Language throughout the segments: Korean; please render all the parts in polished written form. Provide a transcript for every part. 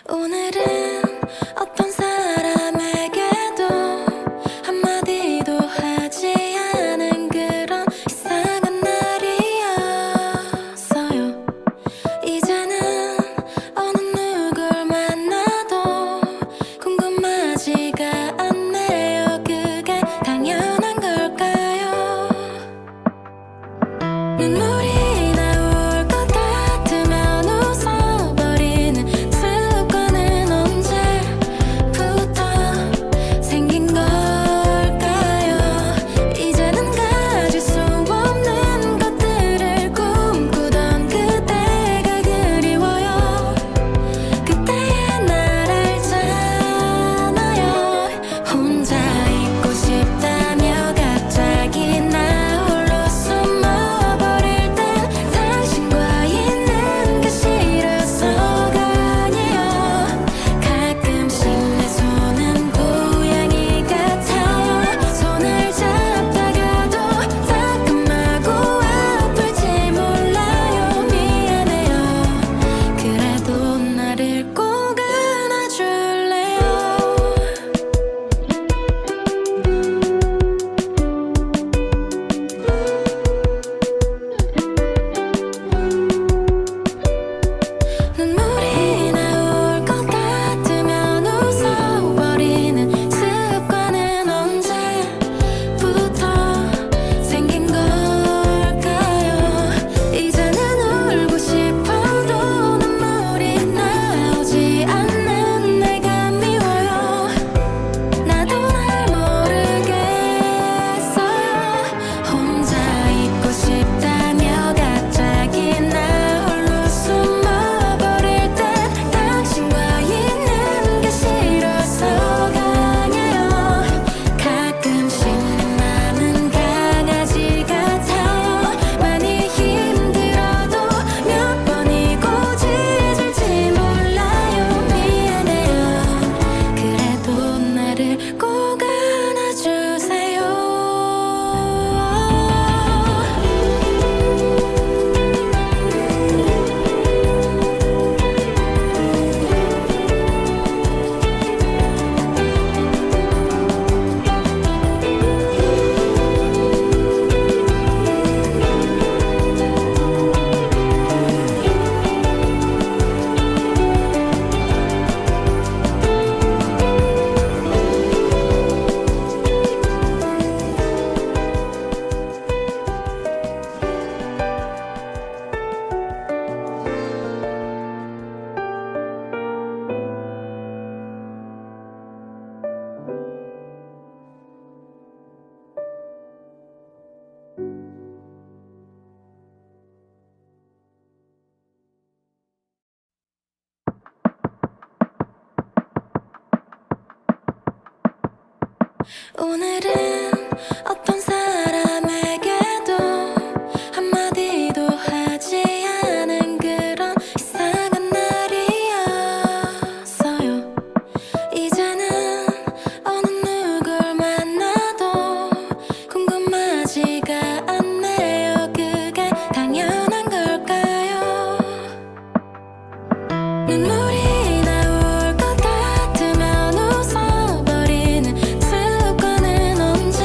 오늘은 어떤 사람에게도 한마디도 하지 않은 그런 이상한 날이었어요. 이제는 어느 누굴 만나도 궁금하지가 않네요. 그게 당연한 걸까요? 눈물이 나올 것 같으면 웃어버리는 습관은 언제부터 생긴 걸까요? 이제는 가질 수 없는 것들을 꿈꾸던 그때가 그리워요. 그때의 날 알잖아요. 혼자 있고 싶다며 갑자기 나 홀로 숨어버릴 땐 당신과 있는 게 싫어서가 아니에요. 가끔씩 내 손은 고양이 같아요. 손을 잡다가도 따끔하고 아플지 몰라요. 미안해요. 그래도 나를 꼭 안아줄래요? 눈물이 나올 것 같으면 웃어버리는 습관은 언제부터 생긴 걸까요? 이제는 울고 싶어도 눈물이 나오지 않는 내가 미워요. 나도 날 모르겠어요. 혼자 있고 싶다며 갑자기 나 홀로 숨어버릴 땐 당신과 있는 게 싫어서가 아니에요. 가끔씩 내 맘은 강아지 같아요. 많이 힘들어도 몇 번이고 짖을지 몰라요. 미안해요. 그래도 나를 꼭 안아주세요. 오늘은 어떤 사람에게도 한마디도 하지 않은 그런 이상한 날이었어요. 이제는 어느 누굴 만나도 궁금하지가 않네요. 그게 당연한 걸까요? 눈물이 나올 것 같으면 웃어버리는 습관은 언제부터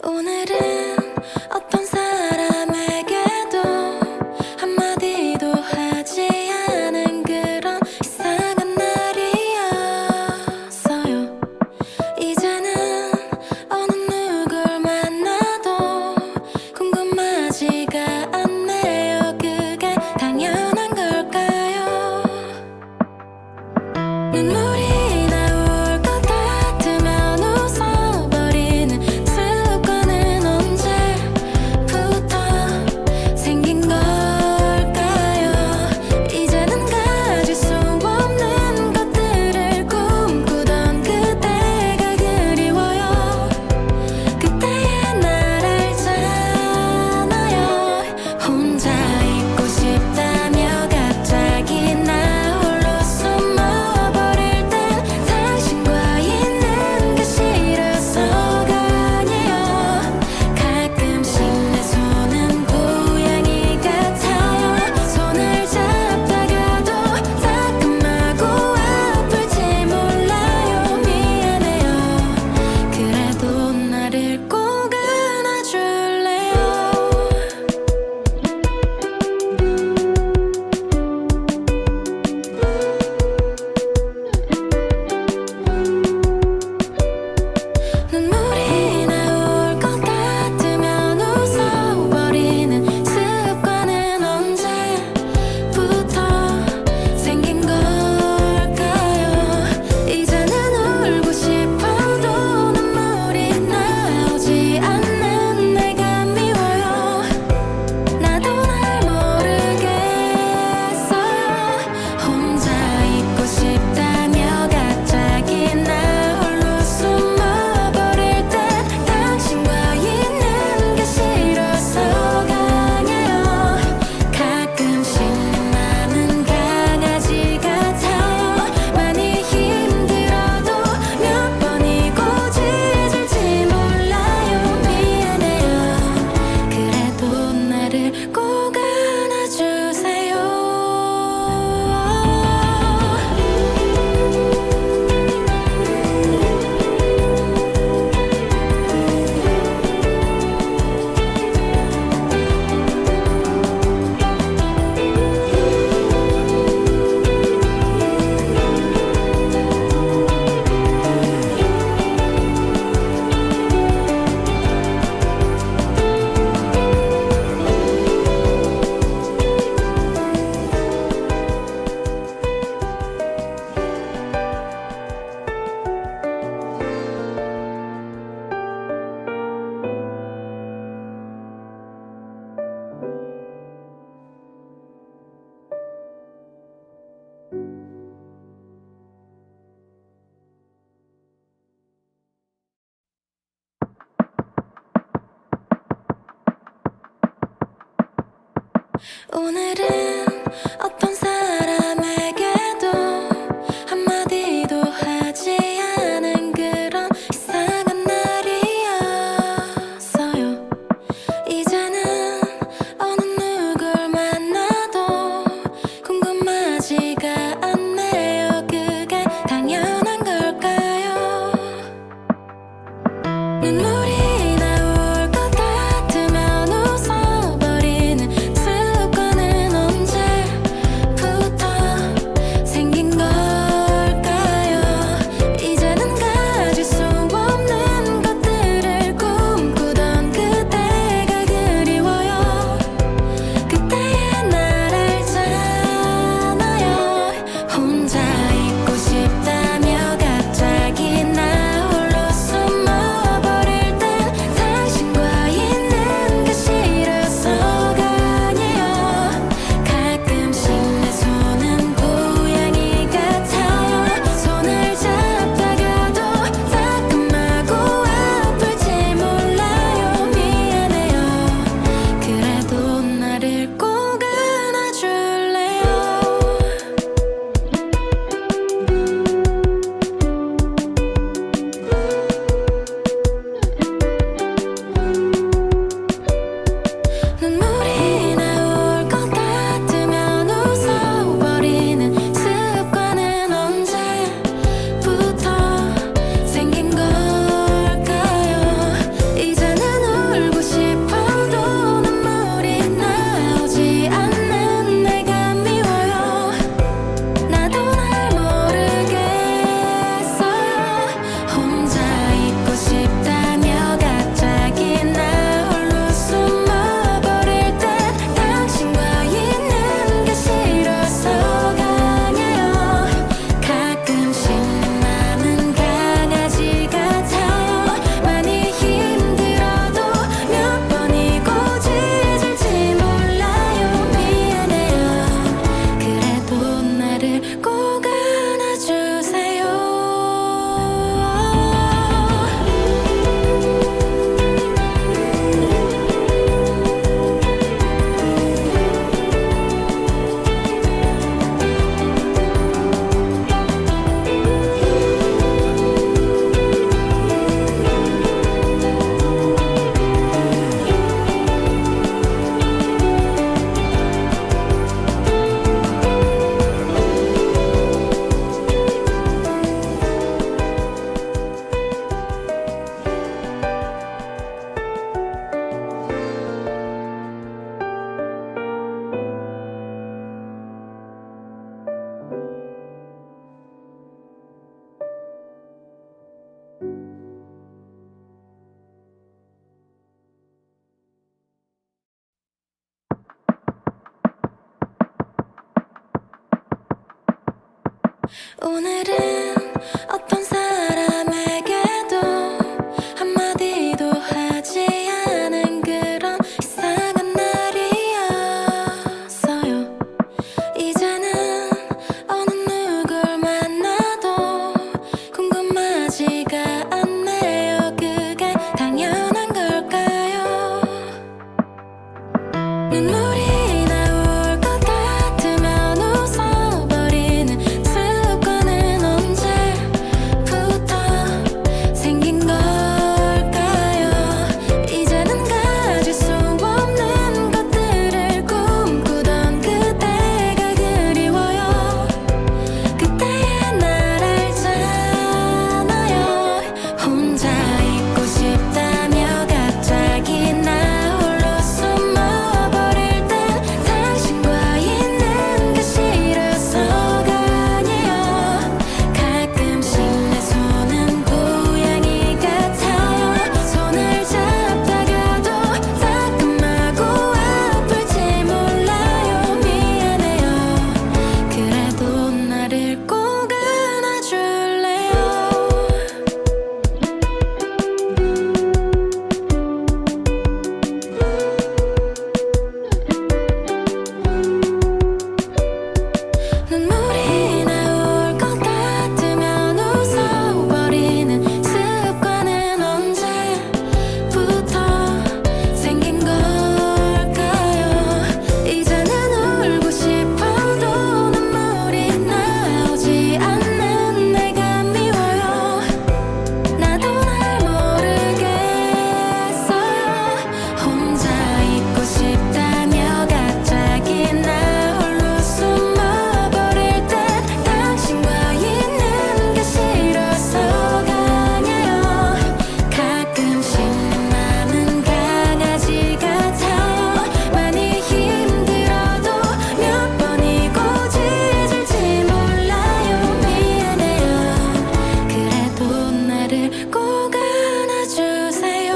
오늘은 어떤 사람에게도 한마디도 하지 않은 그런 이상한 날이었어요. 이제는 어느 누굴 만나도 궁금하지가 않네요. 그게 당연한 걸까요? 눈물이 나올 것 같으면 웃어버리는 습관은 언제부터 생긴 걸까요? 이제는 가질 수 없는 것들을 꿈꾸던 그때가 그리워요. 그때의 날 알잖아요. 혼자 있고 싶다며 갑자기 나 홀로 숨어버릴 땐 당신과 있는 게 싫어서가 아니에요. 가끔씩 내 손은 고양이 같아요. 손을 잡다가도 따끔하고 아플지 몰라요. 미안해요. 그래도 나를 꼭 안아줄래요? 눈물이 나올 것 같으면 웃어버리는 습관은 언제부터 생긴 걸까요? 이제는 울고 싶어도 눈물이 나오지 않는 내가 미워요. 나도 날 모르겠어요. 혼자 있고 싶다며 갑자기 나 홀로 숨어버릴 땐 당신과 있는 게 싫어서가 아니에요. 가끔씩 내 맘은 강아지 같아요. 많이 힘들어도 몇 번이고 짖을지 몰라요. 미안해요. 그래도 나를 꼭 안아주세요. 오늘은 어떤 사람에게도 한마디도 하지 않은 그런 이상한 날이었어요. 이제는 어느 누굴 만나도 궁금하지가 않네요. 그게 당연한 걸까요? 눈물이 나올 것 같으면 웃어버리는 습관은 언제부터 오늘은 어떤 사람에게도 한마디도 하지 않은 그런 이상한 날이었어요. 이제는 어느 누굴 만나도 궁금하지가 않네요. 그게 당연한 걸까요? 눈물이 나올 것 같으면 웃어버리는 습관은 언제부터 생긴 걸까요? 이제는 가질 수 없는 것들을 꿈꾸던 그때가 그리워요. 그때의 날 알잖아요. 혼자 있고 싶다며 갑자기 나 홀로 숨어버릴 땐 당신과 있는 게 싫어서가 아니에요. 가끔씩 내 손은 고양이 같아요. 손을 잡다가도 따끔하고 아플지 몰라요. 미안해요. 그래도 나를 꼭 안아줄래요? 눈물이 나올 것 같으면 웃어버리는 습관은 언제부터 생긴 걸까요? 이제는 울고 싶어도 눈물이 나오지 않는 내가 미워요. 나도 날 모르겠어요. 혼자 있고 싶다며 갑자기 나 홀로 숨어버릴 땐 당신과 있는 게 싫어서가 아니에요. 가끔씩 내 맘은 강아지 같아요. 많이 힘들어도 몇 번이고 짖을지 몰라요. 미안해요. 그래도 나를 꼭 안아주세요.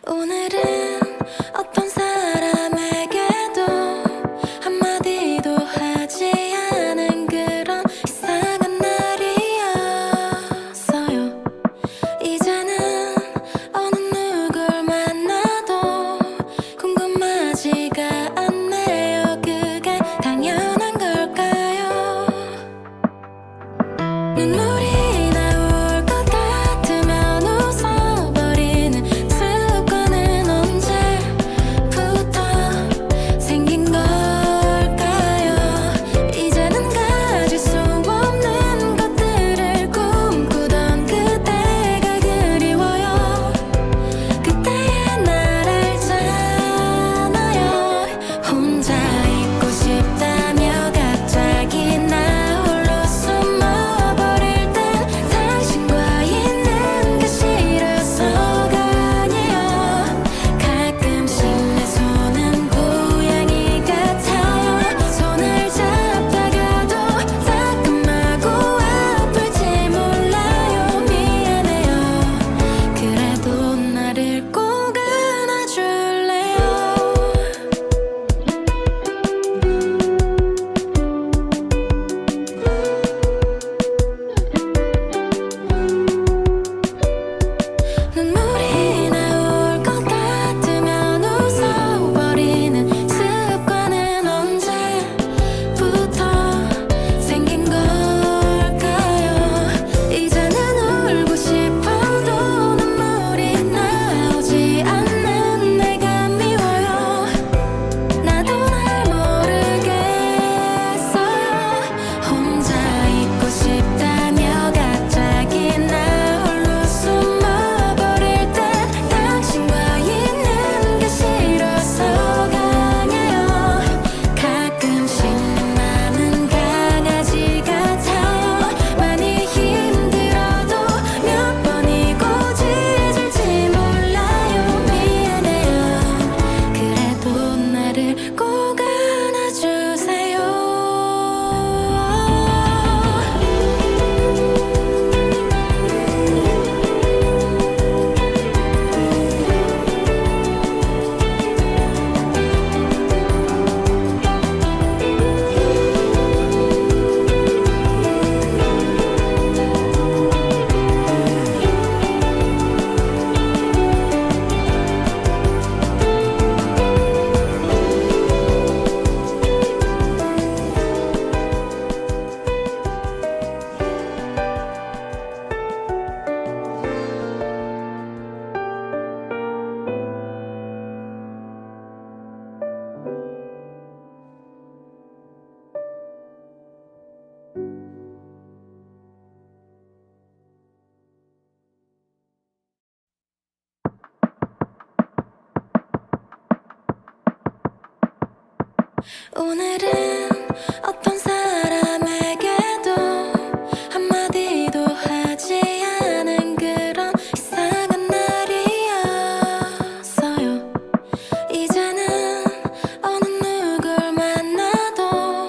오늘은 어떤 사람에게도 한마디도 하지 않은 그런 이상한 날이었어요. 이제는 어느 누굴 만나도 궁금하지가 않네요. 그게 당연한 걸까요? 눈물이 나올 것 같으면 웃어버리는 습관은 언제부터 생긴 걸까요? 이제는 가질 수 없는 것들을 꿈꾸던 그때가 그리워요. 그때의 날 알잖아요. 오늘은 어떤 사람에게도 한마디도 하지 않은 그런 이상한 날이었어요. 이제는 어느 누굴 만나도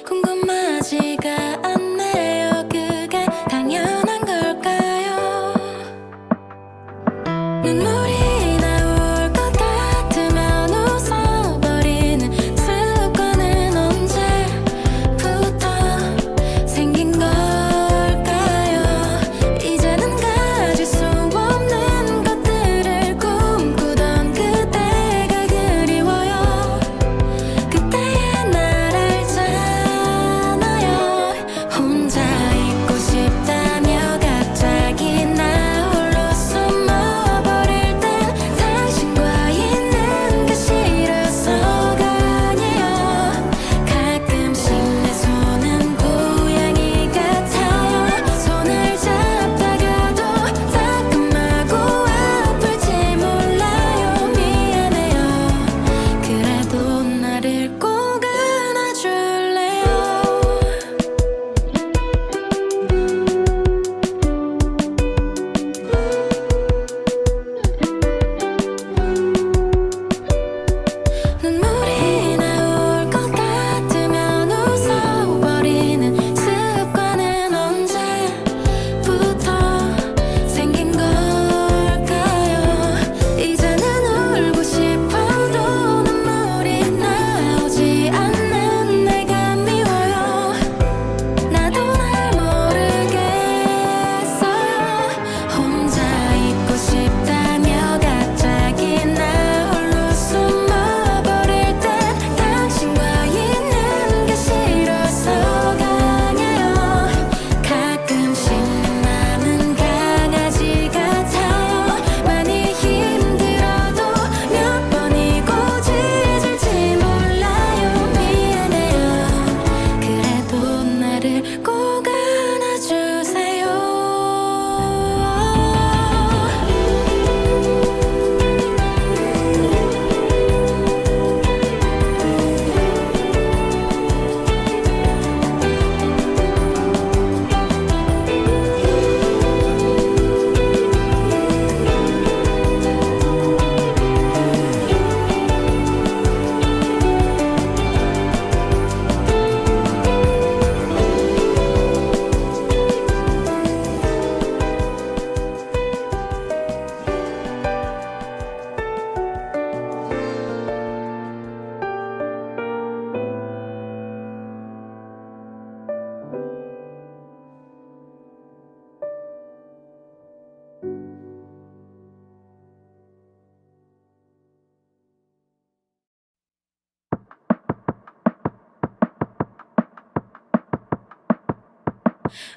궁금하지가 않네요. 그게 당연한 걸까요? 눈물이 나올 것 같으면 웃어버리는 습관은 언제부터 생긴 걸까요? 이제는 가질 수 없는 것들을 꿈꾸던 그때가 그리워요. 그때의 날 알잖아요. 혼자 있고 싶다며 갑자기 나 홀로 숨어버릴 땐 당신과 있는 게 싫어서가 아니에요. 가끔씩 내 손은 고양이 같아요. 손을 잡다가도 따끔하고 아플지 몰라요. 미안해요. 그래도 나를 꼭 안아줄래요? 눈물이 나올 것 같으면 웃어버리는 습관은 언제부터 생긴 걸까요? 이제는 울고 싶어도 눈물이 나오지 않는 내가 미워요. 나도 날 모르겠어요. 혼자 있고 싶다며 갑자기 나 홀로 숨어버릴 땐 당신과 있는 게 싫어서가 아니에요. 가끔씩 내 맘은 강아지 같아요. 많이 힘들어도 몇 번이고 짖을지 몰라요. 미안해요. 그래도 나를 꼭 안아주세요.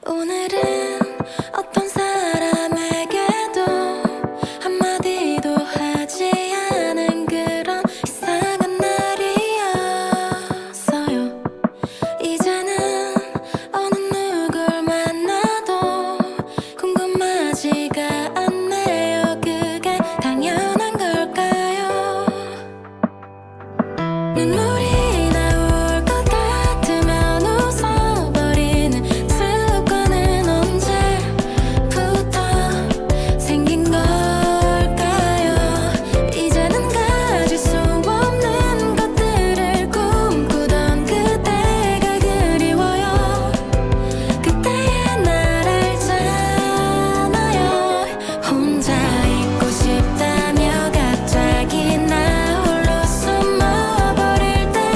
오늘은 어떤 사람에게도 한마디도 하지 않은 그런 이상한 날이었어요. 이제는 어느 누굴 만나도 궁금하지가 않네요. 그게 당연한 걸까요? 눈물이 나올 것 같으면 웃어버리는 습관은 언제부터 생긴 걸까요? 이제는 가질 수 없는 것들을 꿈꾸던 그때가 그리워요. 그때의 날 알잖아요. 혼자 있고 싶다며 갑자기 나 홀로 숨어버릴 땐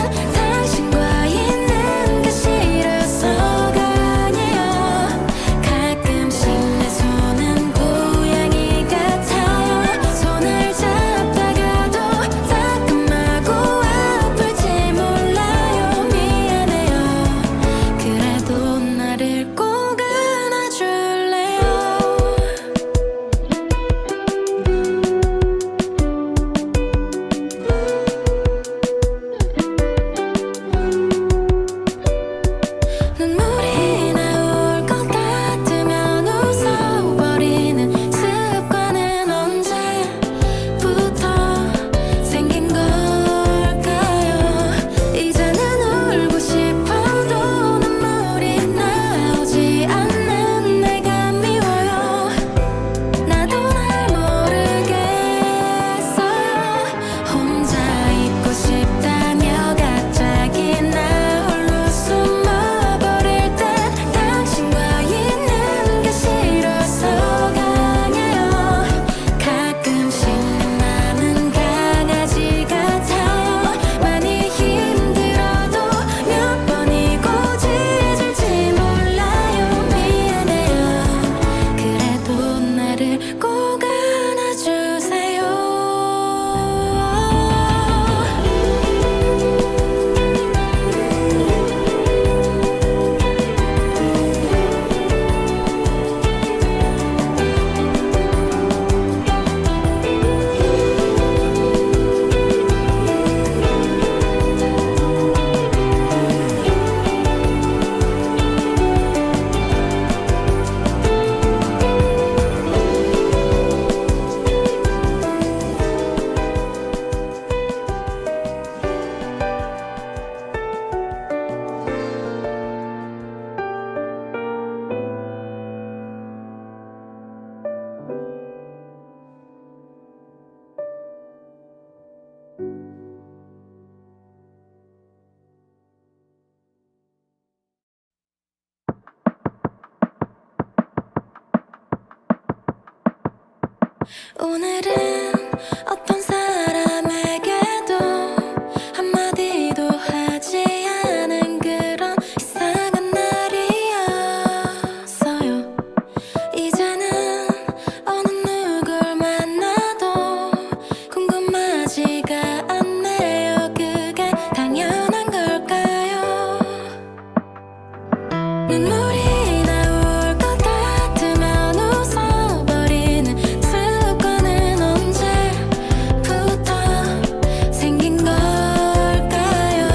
오늘은 어떤 사람에게도 한마디도 하지 않은 그런 이상한 날이었어요. 이제는 어느 누굴 만나도 궁금하지가 않네요. 그게 당연한 걸까요? 눈물이 나올 것 같으면 웃어버리는 습관은 언제부터 생긴 걸까요?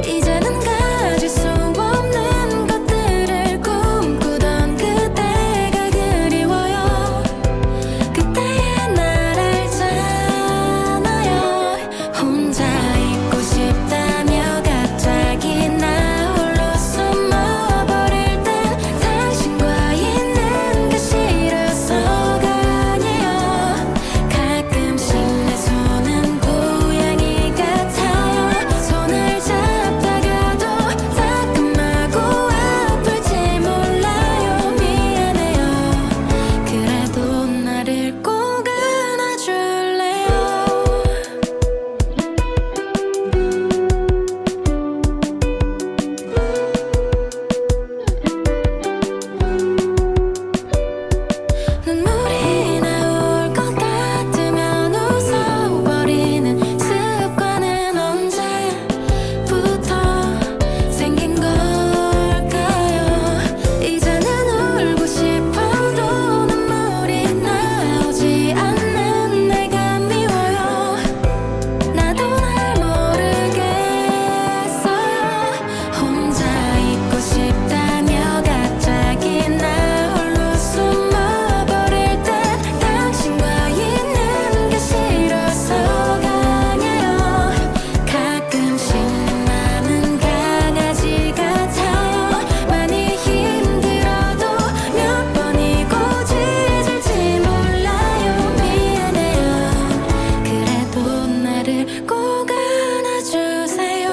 이제는 가질 수 없는 것들을 꿈꾸던 그때가 그리워요. 그때의 날 알잖아요. 혼자 있고 싶다며 갑자기 나 홀로 숨어버릴 땐 당신과 있는 게 싫어서가 아니에요. 가끔씩 내 손은 고양이 같아요. 손을 잡다가도 따끔하고 아플지 몰라요. 미안해요. 그래도 나를 꼭 안아줄래요? 눈물이 나올 것 같으면 웃어버리는 습관은 언제부터 생긴 걸까요? 이제는 울고 싶어도 눈물이 나오지 않는 내가 미워요. 나도 날 모르겠어요. 혼자 있고 싶다며 갑자기 나 홀로 숨어버릴 땐 당신과 있는 게 싫어서가 아니에요. 가끔씩 내 맘은 강아지 같아요. 많이 힘들어도 몇 번이고 짖을지 몰라요. 미안해요. 그래도 나를 꼭 안아주세요.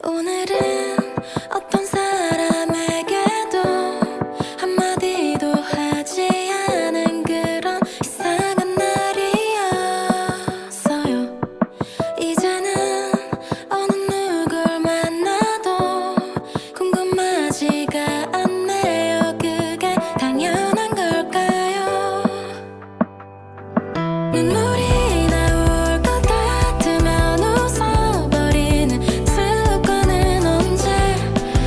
오늘은 어떤 사람에게도 한마디도 하지 않은 그런 이상한 날이었어요. 이제는 어느 누굴 만나도 궁금하지가 않네요. 그게 당연한 걸까요? 눈물이 나올 것 같으면 웃어버리는 습관은 언제부터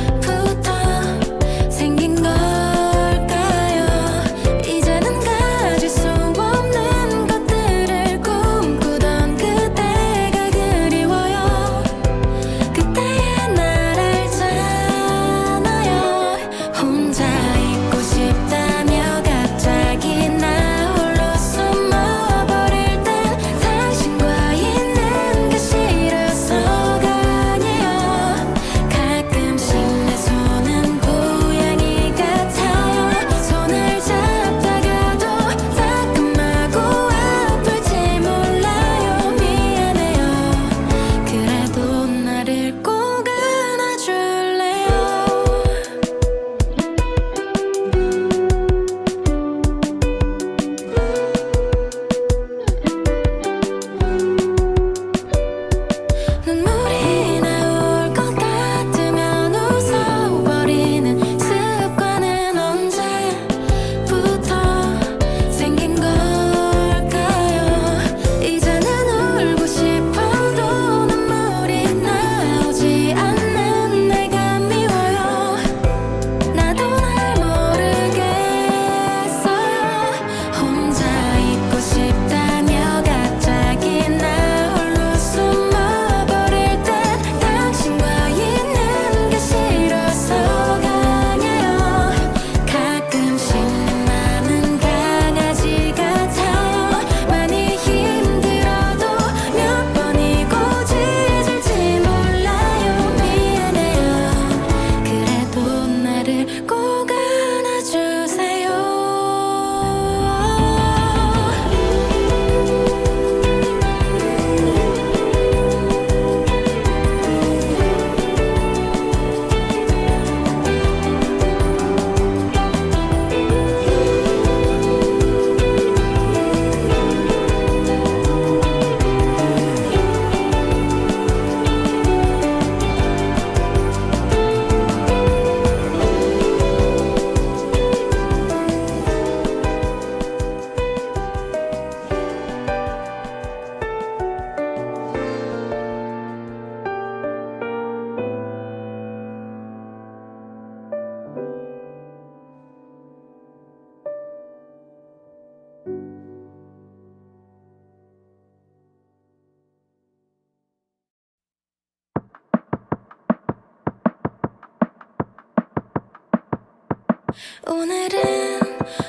오늘은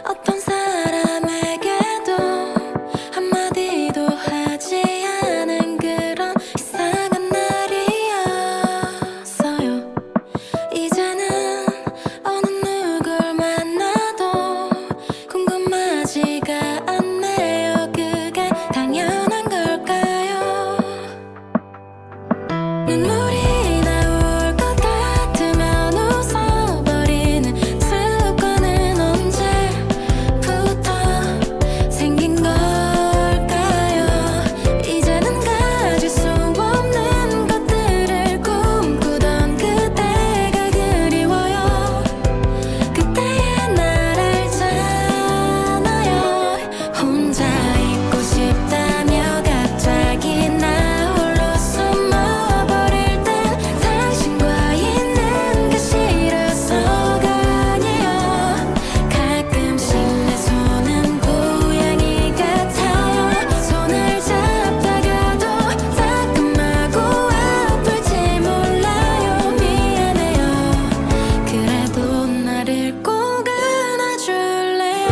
어떤 사람에게도 한마디도 하지 않은 그런 이상한 날이었어요. 이제는 어느 누굴 만나도 궁금하지가 않네요. 그게 당연한 걸까요? 눈물이 나올 것 같으면 웃어버리는 습관은 언제부터 생긴 걸까요? 이제는 가질 수 없는 것들을 꿈꾸던 그때가 그리워요. 그때의 날 알잖아요. 혼자 있고 싶다며 갑자기 나 홀로 숨어버릴 땐 당신과 있는 게 싫어서가 아니에요. 가끔씩 내 손은 고양이 같아요. 손을 잡다가도 따끔하고 아플지 몰라요. 미안해요. 그래도 나를 꼭 안아줄래요?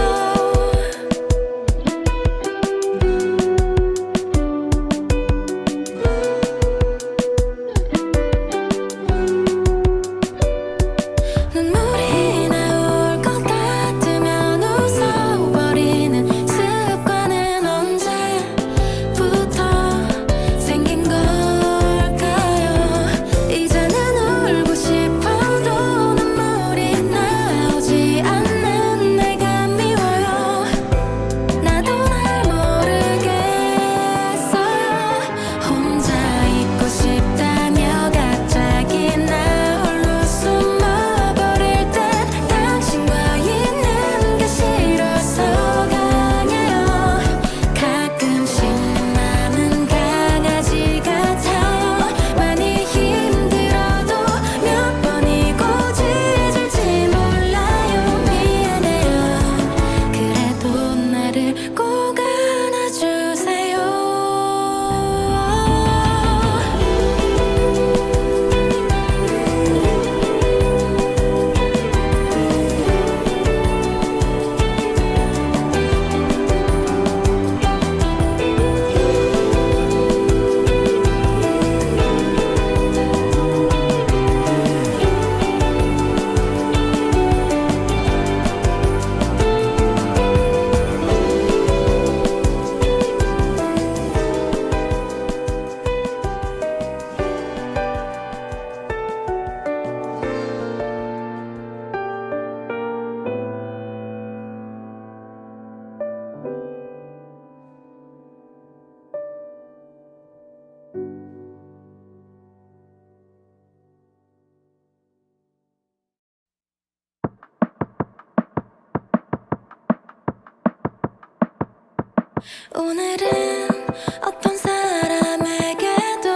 눈물이 나올 것 같으면 웃어버리는 습관은 언제부터 생긴 걸까요? 이제는 울고 싶어도 눈물이 나오지 않는 내가 미워요. 나도 날 모르겠어요. 혼자 있고 싶다며 갑자기 나 홀로 숨어버릴 땐 당신과 있는 게 싫어서가 아니에요. 가끔씩 내 맘은 강아지 같아요. 많이 힘들어도 몇 번이고 짖을지 몰라요. 미안해요. 그래도 나를 꼭 안아주세요. 오늘은 어떤 사람에게도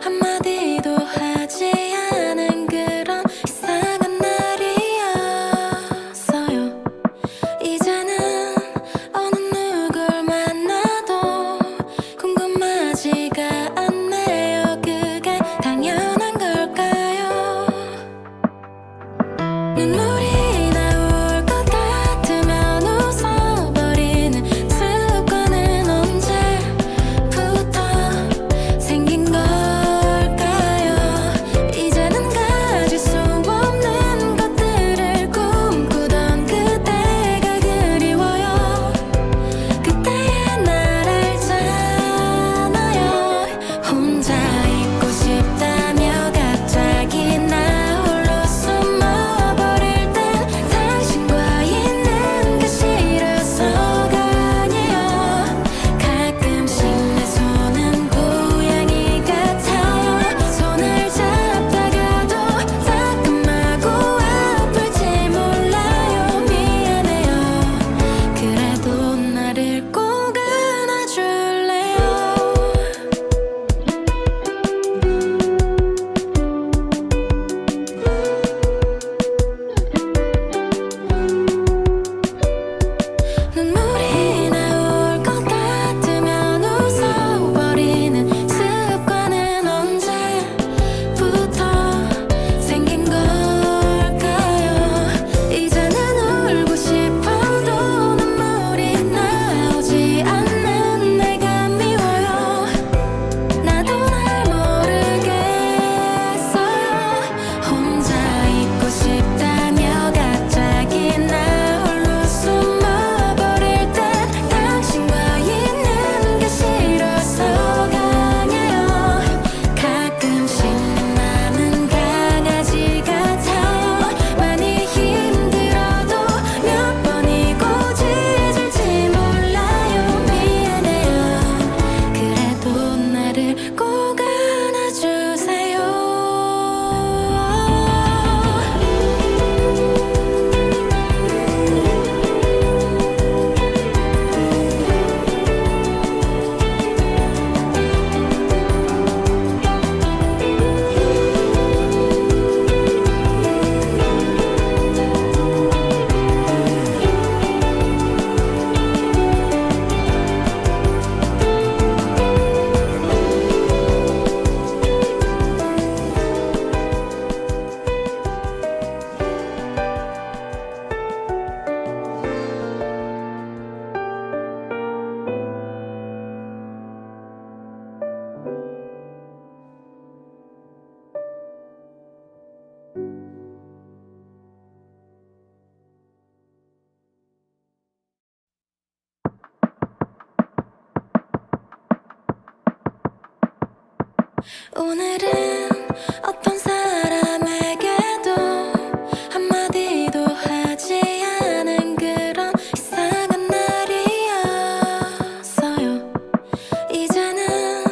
한마디도 하지 않은 그런 이상한 날이었어요. 이제는 어느 누굴 만나도 궁금하지가 않네요. 그게 당연한 걸까요? 눈물이 나올 것 같으면 웃어버리는 습관은 언제부터 오늘은 어떤 사람에게도 한마디도 하지 않은 그런 이상한 날이었어요. 이제는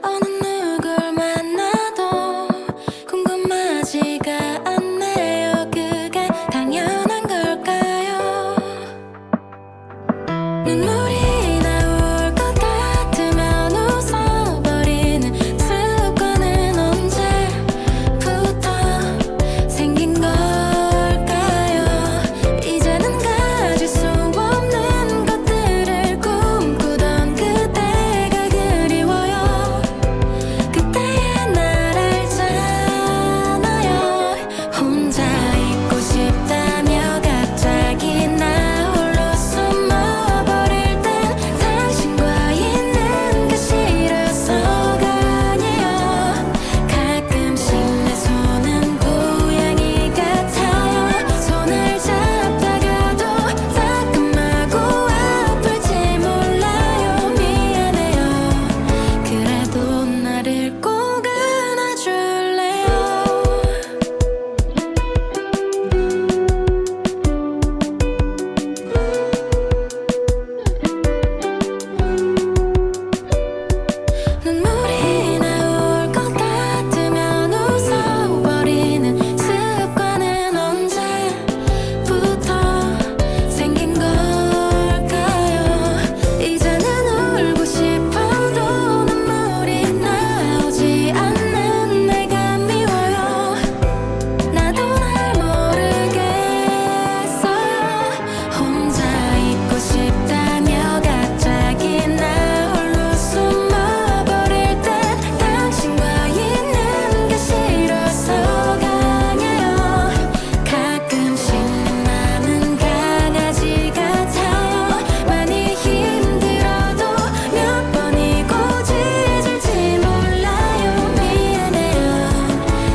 어느 누굴 만나도 궁금하지가 않네요. 그게 당연한 걸까요? 눈물이 나올 것 같으면 웃어버리는 습관은 언제부터 생긴 걸까요? 이제는 가질 수 없는 것들을 꿈꾸던 그때가 그리워요. 그때의 날 알잖아요. 혼자 있고 싶다며 갑자기 나 홀로 숨어버릴 땐 당신과 있는 게 싫어서가 아니에요. 가끔씩 내 손은 고양이 같아요. 손을 잡다가도 따끔하고 아플지 몰라요. 미안해요. 그래도 나를 꼭 안아줄래요? 눈물이 나올 것 같으면 웃어버리는 습관은 언제부터 생긴 걸까요? 이제는 울고 싶어도 눈물이 나오지 않는 내가 미워요. 나도 날 모르겠어요. 혼자 있고 싶다며 갑자기 나 홀로 숨어버릴 땐 당신과 있는 게 싫어서가 아니에요. 가끔씩 내 맘은 강아지 같아요. 많이 힘들어도 몇 번이고 짖을지 몰라요. 미안해요.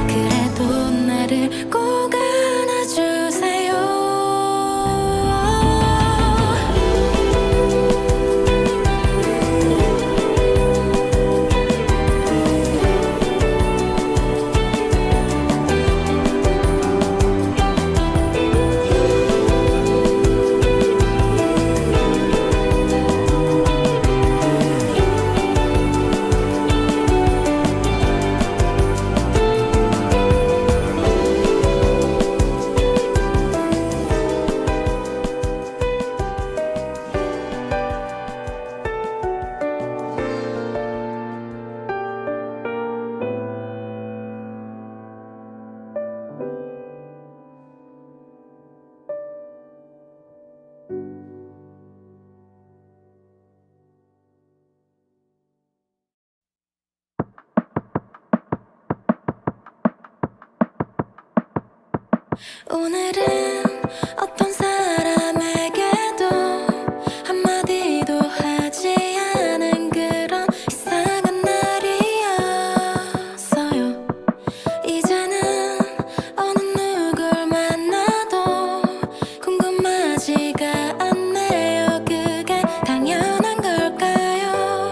그래도 나를 꼭 안아주세요. 오늘은 어떤 사람에게도 한마디도 하지 않은 그런 이상한 날이었어요. 이제는 어느 누굴 만나도 궁금하지가 않네요. 그게 당연한 걸까요?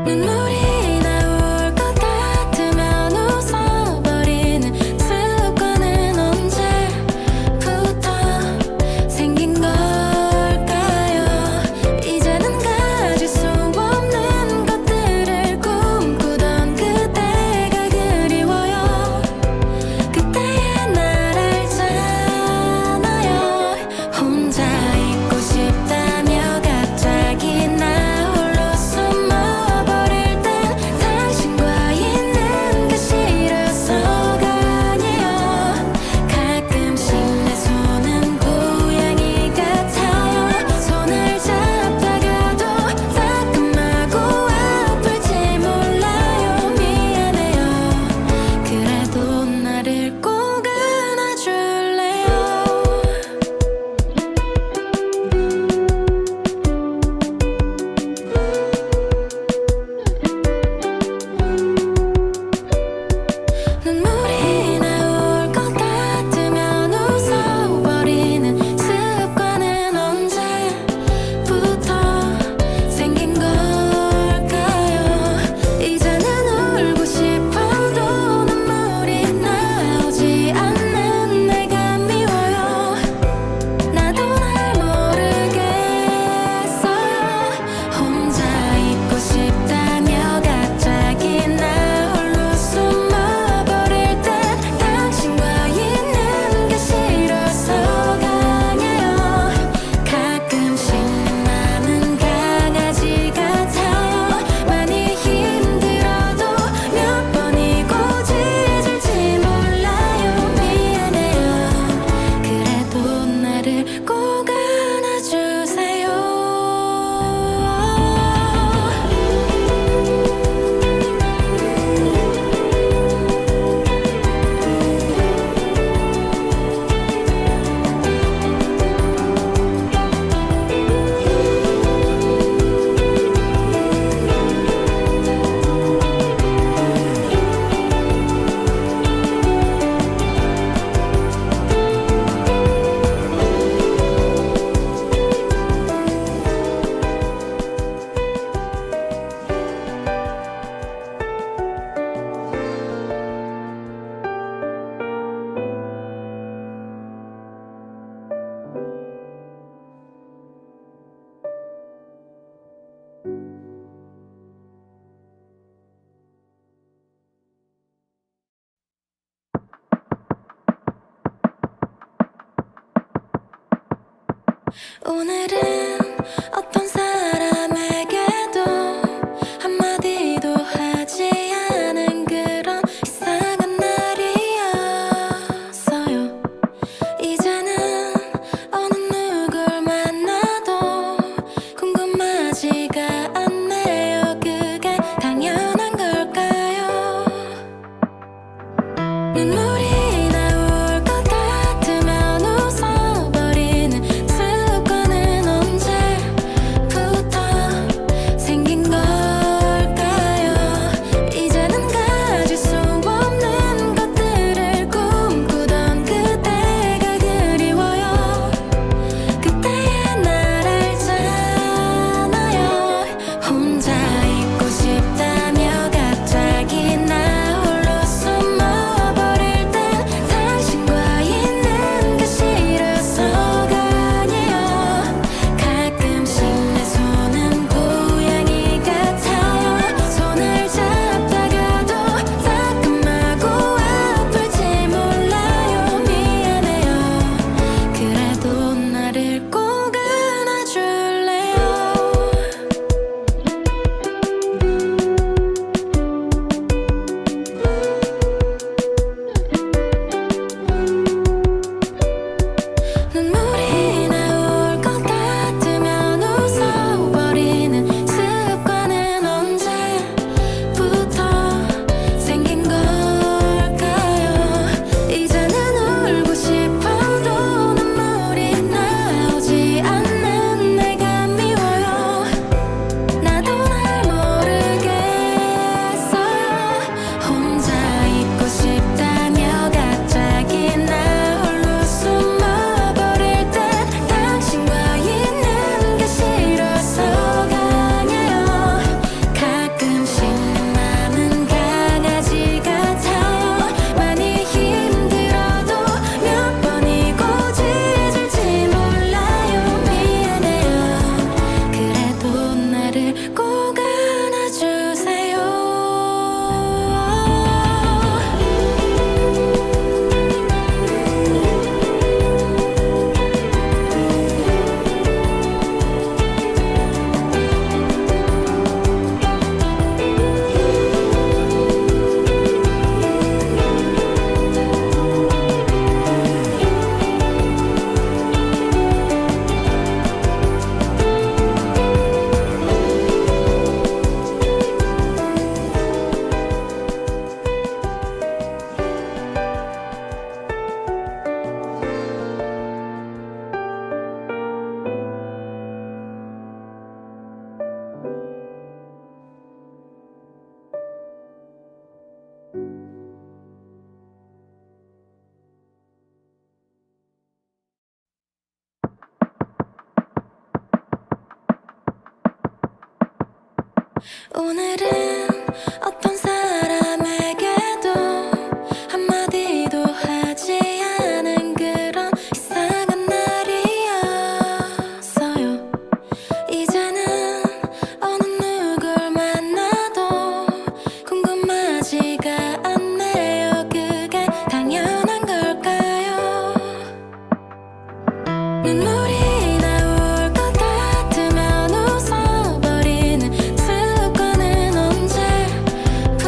눈물이 나올 것 같으면 웃어버리는 습관은 언제부터 생긴 걸까요? 이제는 가질 수 없는 것들을 꿈꾸던 그때가 그리워요. 그때의 날 알잖아요. 혼자 있고 싶다며 갑자기 나 홀로 숨어버릴 땐 당신과 있는 게 싫어서가 아니에요. 가끔씩 내 손은 고양이 같아요. 손을 잡다가도 따끔하고 아플지 몰라요. 미안해요. 그래도 나를 꼭 안아줄래요? 눈물이 나올 것 같으면 웃어버리는 습관은 언제부터 생긴 걸까요? 이제는 오늘은 어떤 사람에게도 한마디도 하지 않은 그런 이상한 날이었어요. 이제는 어느 누굴 만나도 궁금하지가 않네요. 그게 당연한 걸까요? 눈물이 나올 것 같으면 웃어버리는 습관은 언제부터 생긴 걸까요? 이제는 가질 수 없는 것들을 꿈꾸던 그때가 그리워요. 그때의 날 알잖아요. 혼자 있고 싶다며 갑자기 나 홀로 숨어버릴 땐 당신과 있는 게 싫어서가 아니에요. 가끔씩 내 손은 고양이 같아요. 손을 잡다가도 따끔하고 아플지 몰라요. 미안해요. 그래도 나를 꼭 안아줄래요? 눈물이 나올 것 같으면 웃어버리는 습관은 언제부터 생긴 걸까요? 이제는 울고 싶어도 눈물이 나오지 않는 내가 미워요. 나도 날 모르겠어요. 혼자 있고 싶다며 갑자기 나 홀로 숨어버릴 땐 당신과 있는 게 싫어서가 아니에요. 가끔씩 내 맘은 강아지 같아요. 많이 힘들어도 몇 번이고 짖을지 몰라요. 미안해요. 그래도 나를 꼭 안아주세요. 오늘은 어떤 사람에게도 한마디도 하지 않은 그런 이상한 날이었어요. 이제는 어느 누굴 만나도 궁금하지가 않네요. 그게 당연한 걸까요? 눈물이 나올 것 같으면 웃어버리는 습관은 언제부터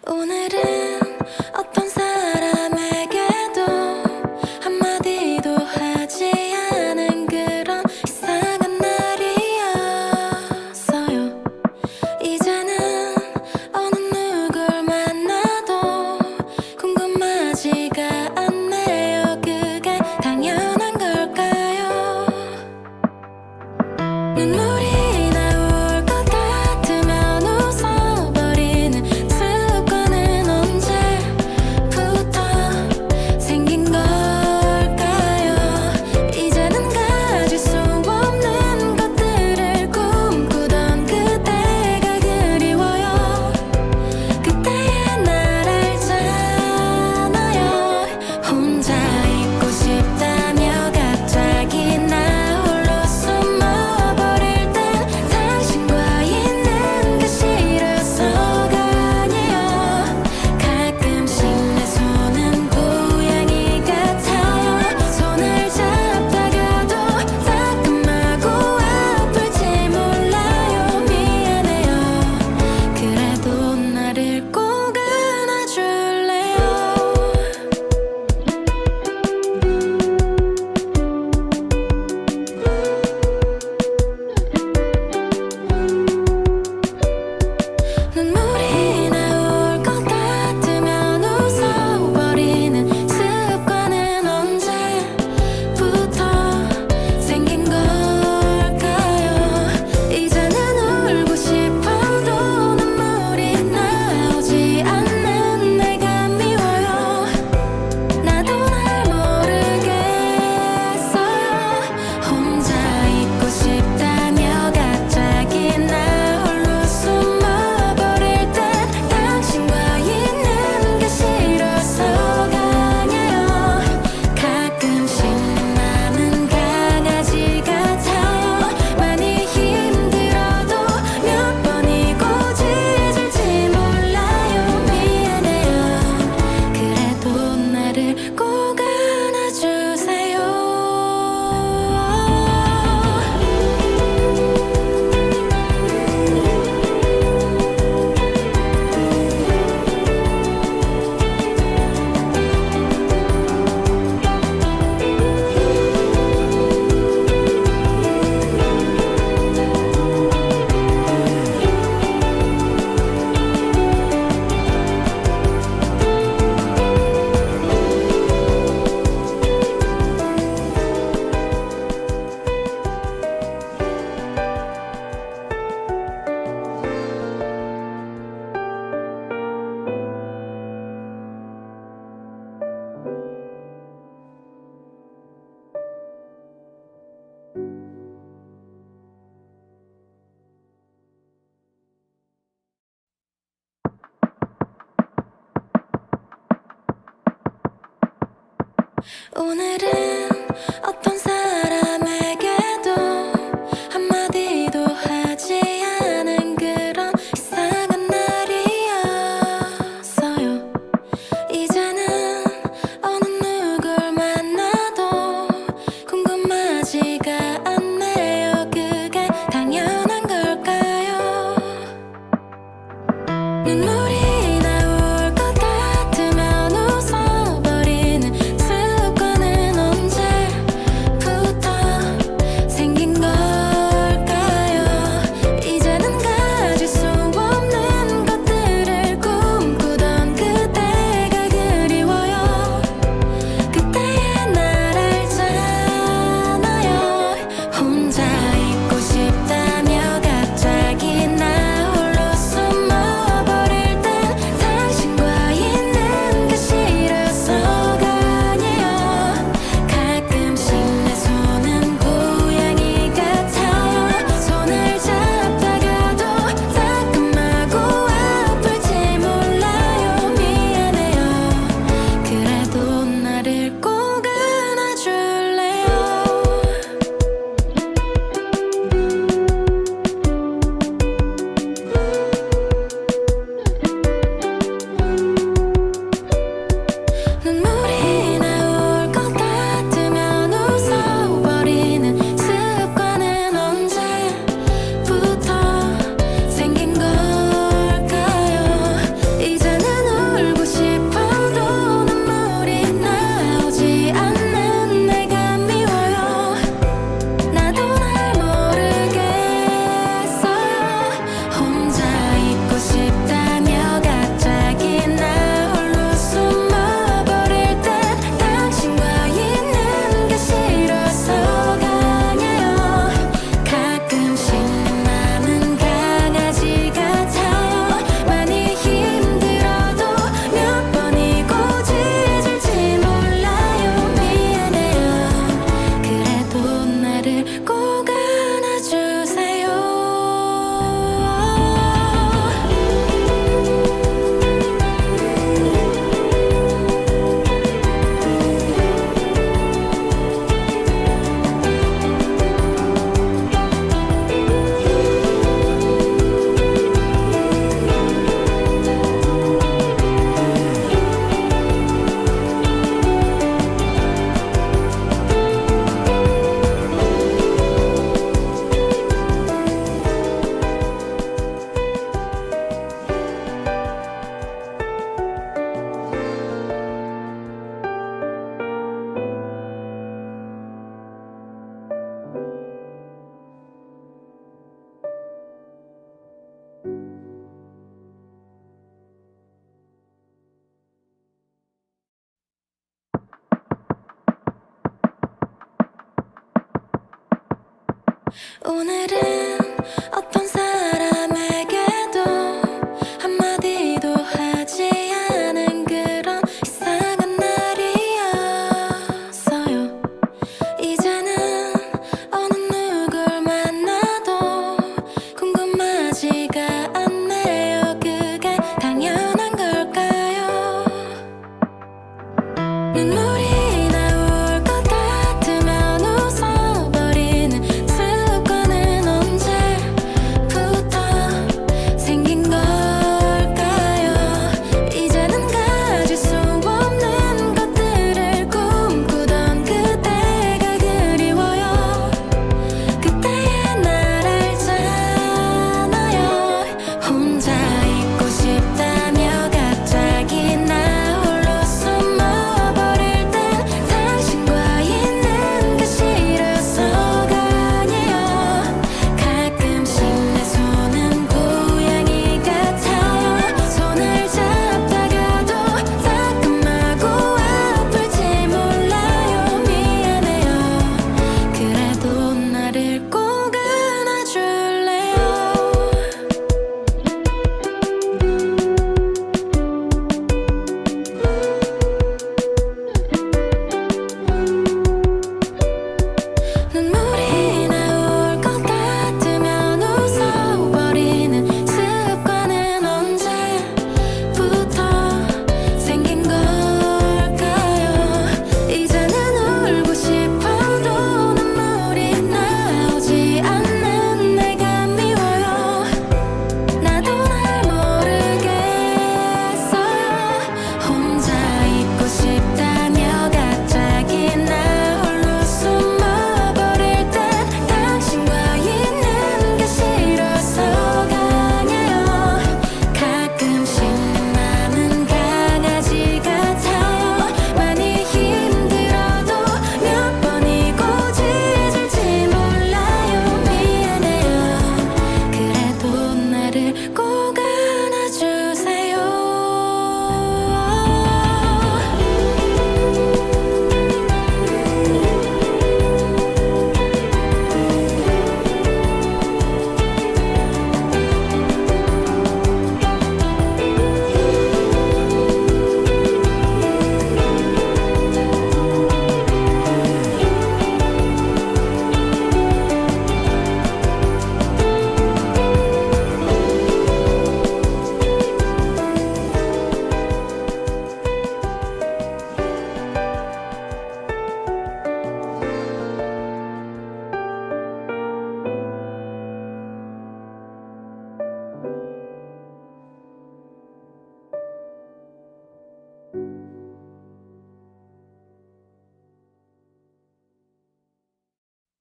오늘은 어떤 사람에게도 한마디도 하지 않은 그런 이상한 날이었어요. 이제는 어느 누굴 만나도 궁금하지가 않네요. 그게 당연한 걸까요? 눈물이 나올 것 같으면 웃어버리는 습관은 언제부터 생긴 걸까요? 이제는 가질 수 없는 것들을 꿈꾸던 그때가 그리워요. 그때의 날 알잖아요. 혼자 있고 싶다며 갑자기 나 홀로 숨어버릴 땐 당신과 있는 게 싫어서가 아니에요. 가끔씩 내 손은 고양이 같아요. 손을 잡다가도 따끔하고 아플지 몰라요. 미안해요. 그래도 나를 꼭 안아줄래요? 눈물이 나올 것 같으면 웃어버리는 습관은 언제부터 생긴 걸까요? 이제는 울고 싶어도 눈물이 나오지 않는 내가 미워요. 나도 날 모르겠어요. 혼자 있고 싶다며 갑자기 나 홀로 숨어버릴 땐 당신과 있는 게 싫어서가 아니에요. 가끔씩 내 맘은 강아지 같아요. 많이 힘들어도 몇 번이고 짖을지 몰라요. 미안해요. 그래도 나를 꼭 안아주세요. 오늘은 어떤 사람에게도 한마디도 하지 않은 그런 이상한 날이었어요. 이제는 어느 누굴 만나도 궁금하지가 않네요. 그게 당연한 걸까요? 눈물이 나올 것 같으면 웃어버리는 습관은 언제부터 오늘은 어떤 사람